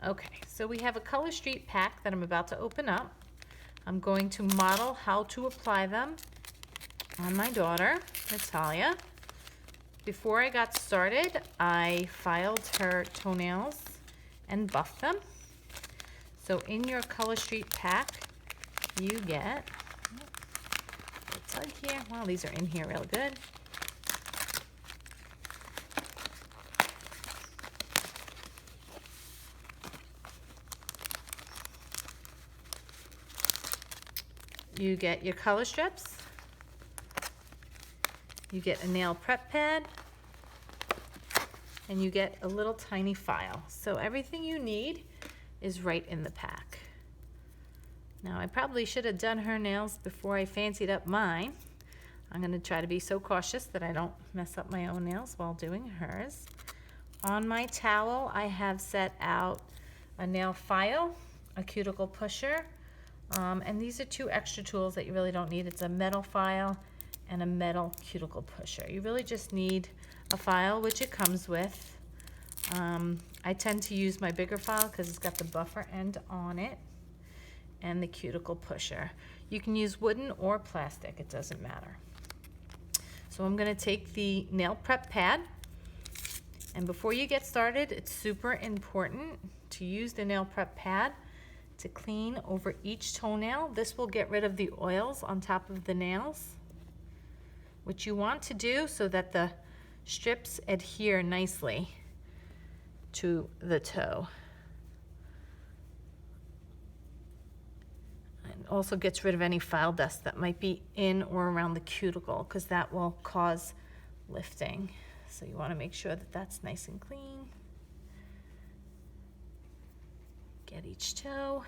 Okay, so we have a Color Street pack that I'm about to open up. I'm going to model how to apply them on my daughter, Natalia. Before I got started, I filed her toenails and buffed them. So in your Color Street pack, you get, it's like here, wow, these are in here real good. You get your color strips, you get a nail prep pad, and you get a little tiny file. So everything you need is right in the pack. Now I probably should have done her nails before I fancied up mine. I'm going to try to be so cautious that I don't mess up my own nails while doing hers. On my towel I have set out a nail file, a cuticle pusher, and these are two extra tools that you really don't need. It's a metal file and a metal cuticle pusher. You really just need a file, which it comes with. I tend to use my bigger file because it's got the buffer end on it, and the cuticle pusher. You can use wooden or plastic, it doesn't matter. So I'm going to take the nail prep pad, and before you get started, it's super important to use the nail prep pad to clean over each toenail. This will get rid of the oils on top of the nails, which you want to do so that the strips adhere nicely to the toe. It also gets rid of any file dust that might be in or around the cuticle, because that will cause lifting. So you want to make sure that that's nice and clean. Get each toe.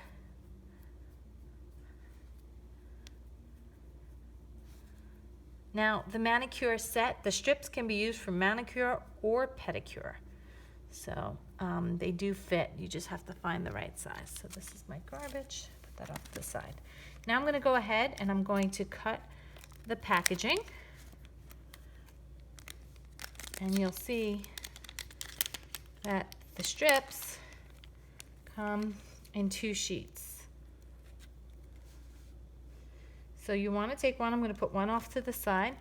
Now the manicure set, the strips can be used for manicure or pedicure. So they do fit, you just have to find the right size. So this is my garbage, put that off to the side. Now I'm going to go ahead and I'm going to cut the packaging. And you'll see that the strips come in 2 sheets. So you want to take one, I'm going to put one off to the side.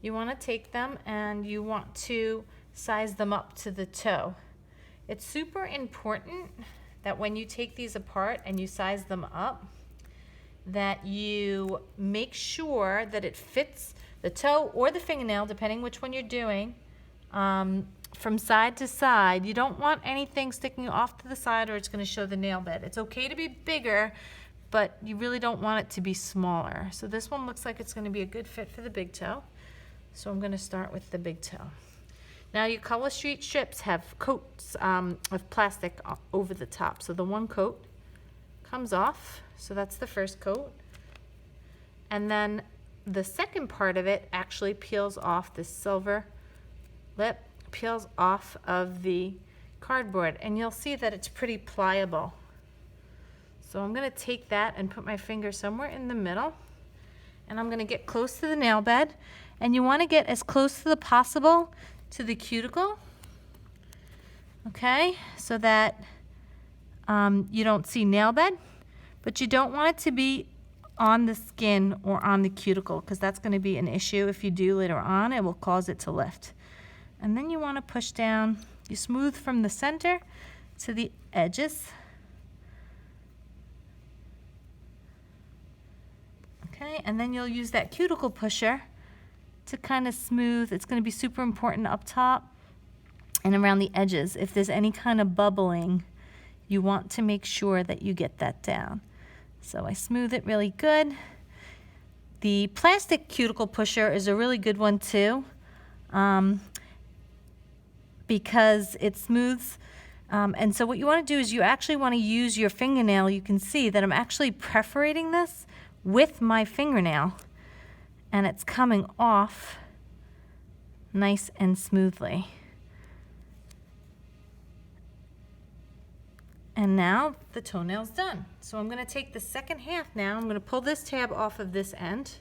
You want to take them and you want to size them up to the toe. It's super important that when you take these apart and you size them up, that you make sure that it fits the toe or the fingernail, depending which one you're doing, from side to side. You don't want anything sticking off to the side or it's going to show the nail bed. It's okay to be bigger, but you really don't want it to be smaller. So this one looks like it's going to be a good fit for the big toe. So I'm going to start with the big toe. Now your Color Street strips have coats of plastic over the top. So the one coat comes off. So that's the first coat. And then the second part of it actually peels off, this silver lip peels off of the cardboard. And you'll see that it's pretty pliable. So I'm going to take that and put my finger somewhere in the middle. And I'm going to get close to the nail bed. And you want to get as close to the possible to the cuticle, okay, so that you don't see nail bed, but you don't want it to be on the skin or on the cuticle, because that's going to be an issue. If you do later on, it will cause it to lift. And then you want to push down, you smooth from the center to the edges, okay, and then you'll use that cuticle pusher to kind of smooth. It's going to be super important up top and around the edges. If there's any kind of bubbling, you want to make sure that you get that down. So I smooth it really good. The plastic cuticle pusher is a really good one too, because it smooths. And so what you want to do is you actually want to use your fingernail. You can see that I'm actually perforating this with my fingernail, and it's coming off nice and smoothly. And now the toenail's done. So I'm going to take the second half now. I'm going to pull this tab off of this end,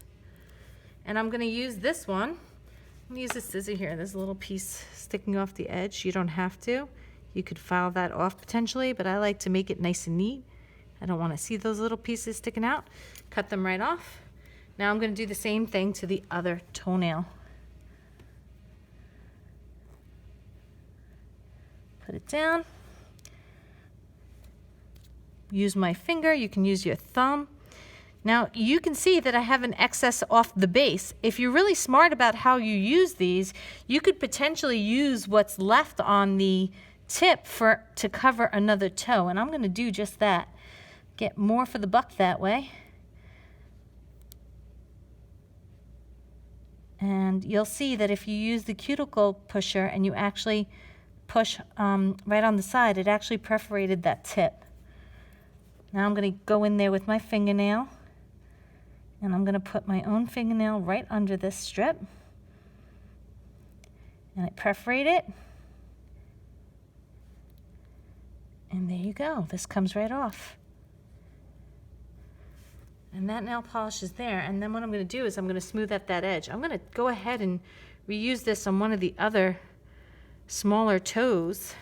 and I'm going to use this one. I'm going to use a scissor here. There's a little piece sticking off the edge. You don't have to. You could file that off potentially, but I like to make it nice and neat. I don't want to see those little pieces sticking out. Cut them right off. Now I'm going to do the same thing to the other toenail. Put it down. Use my finger. You can use your thumb. Now you can see that I have an excess off the base. If you're really smart about how you use these, you could potentially use what's left on the tip to cover another toe, and I'm going to do just that. Get more for the buck that way. And you'll see that if you use the cuticle pusher and you actually push right on the side, it actually perforated that tip. Now I'm going to go in there with my fingernail, and I'm going to put my own fingernail right under this strip, and I perforate it. And there you go. This comes right off. And that nail polish is there. And then what I'm going to do is I'm going to smooth out that edge. I'm going to go ahead and reuse this on one of the other smaller toes.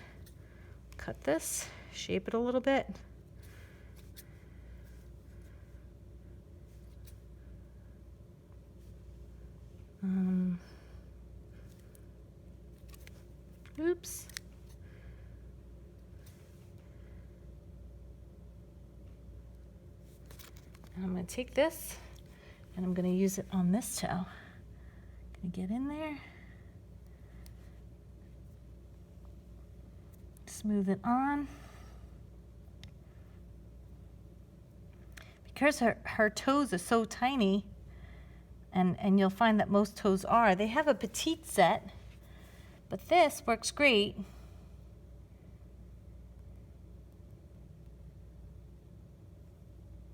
Cut this, shape it a little bit. Oops. And I'm going to take this and I'm going to use it on this toe. Going to get in there. Smooth it on. Because her toes are so tiny, and you'll find that most toes are, they have a petite set, but this works great.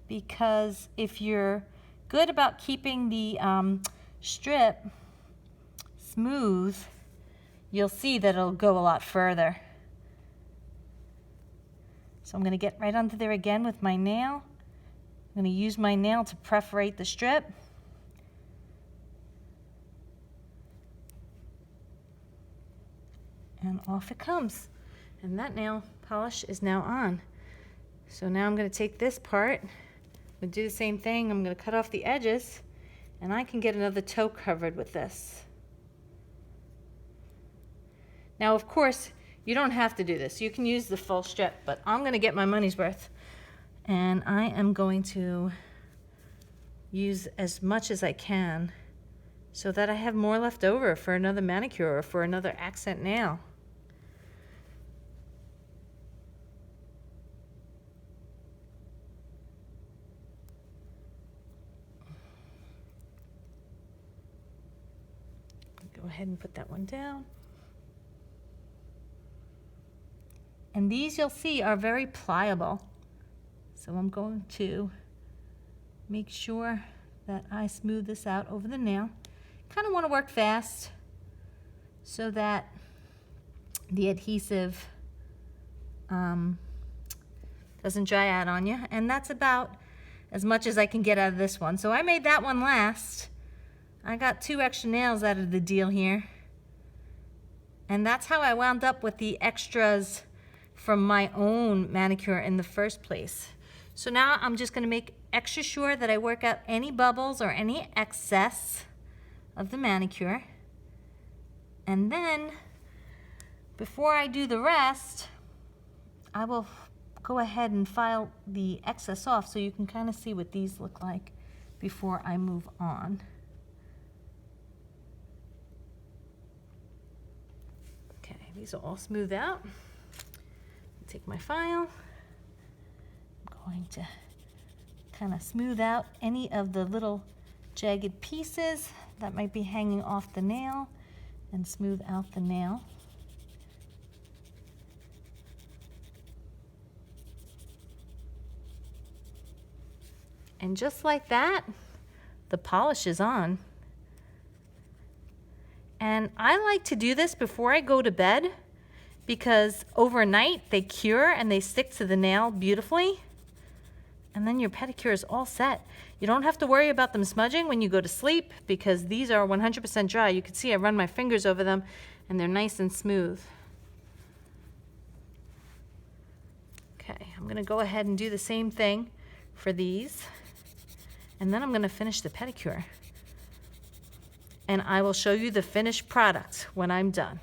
Because if you're good about keeping the strip smooth, you'll see that it'll go a lot further. So I'm going to get right under there again with my nail. I'm going to use my nail to perforate the strip. And off it comes. And that nail polish is now on. So now I'm going to take this part. I'm going to do the same thing. I'm going to cut off the edges, and I can get another toe covered with this. Now, of course, you don't have to do this. You can use the full strip, but I'm going to get my money's worth. And I am going to use as much as I can so that I have more left over for another manicure or for another accent nail. Go ahead and put that one down. And these, you'll see, are very pliable. So I'm going to make sure that I smooth this out over the nail. Kind of want to work fast so that the adhesive doesn't dry out on you. And that's about as much as I can get out of this one. So I made that one last. I got 2 extra nails out of the deal here. And that's how I wound up with the extras from my own manicure in the first place. So now I'm just going to make extra sure that I work out any bubbles or any excess of the manicure. And then, before I do the rest, I will go ahead and file the excess off so you can kind of see what these look like before I move on. Okay, these are all smoothed out. Take my file. I'm going to kind of smooth out any of the little jagged pieces that might be hanging off the nail and smooth out the nail. And just like that, the polish is on. And I like to do this before I go to bed because overnight they cure and they stick to the nail beautifully. And then your pedicure is all set. You don't have to worry about them smudging when you go to sleep because these are 100% dry. You can see I run my fingers over them and they're nice and smooth. Okay, I'm gonna go ahead and do the same thing for these. And then I'm gonna finish the pedicure. And I will show you the finished product when I'm done.